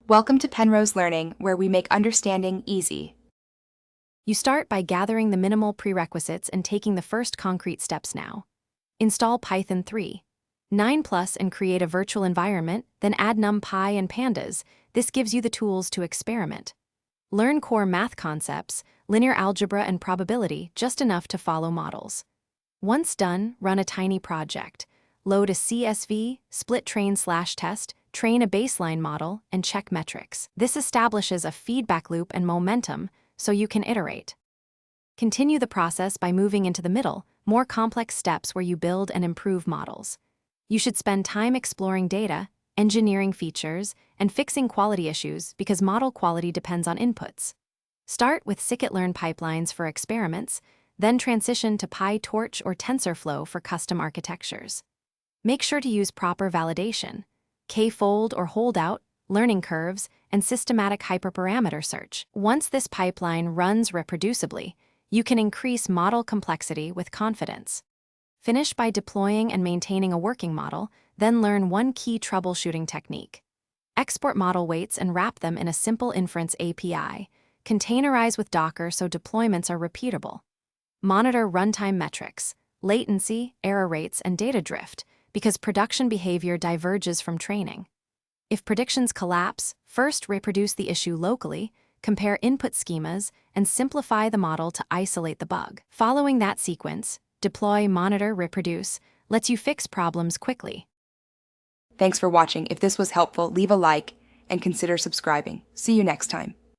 Welcome to Penrose Learning, where we make understanding easy. You start by gathering the minimal prerequisites and taking the first concrete steps now. Install Python 3, 9+, and create a virtual environment, then add NumPy and Pandas. This gives you the tools to experiment. Learn core math concepts, linear algebra and probability, just enough to follow models. Once done, run a tiny project. Load a CSV, split train/test, train a baseline model, and check metrics. This establishes a feedback loop and momentum, so you can iterate. Continue the process by moving into the middle, more complex steps where you build and improve models. You should spend time exploring data, engineering features, and fixing quality issues because model quality depends on inputs. Start with scikit-learn pipelines for experiments, then transition to PyTorch or TensorFlow for custom architectures. Make sure to use proper validation, k-fold or holdout, learning curves, and systematic hyperparameter search. Once this pipeline runs reproducibly, you can increase model complexity with confidence. Finish by deploying and maintaining a working model, then learn one key troubleshooting technique. Export model weights and wrap them in a simple inference API. Containerize with Docker so deployments are repeatable. Monitor runtime metrics, latency, error rates, and data drift, because production behavior diverges from training. If predictions collapse, first reproduce the issue locally, compare input schemas, and simplify the model to isolate the bug. Following that sequence, deploy, monitor, reproduce, lets you fix problems quickly. Thanks for watching. If this was helpful, leave a like and consider subscribing. See you next time.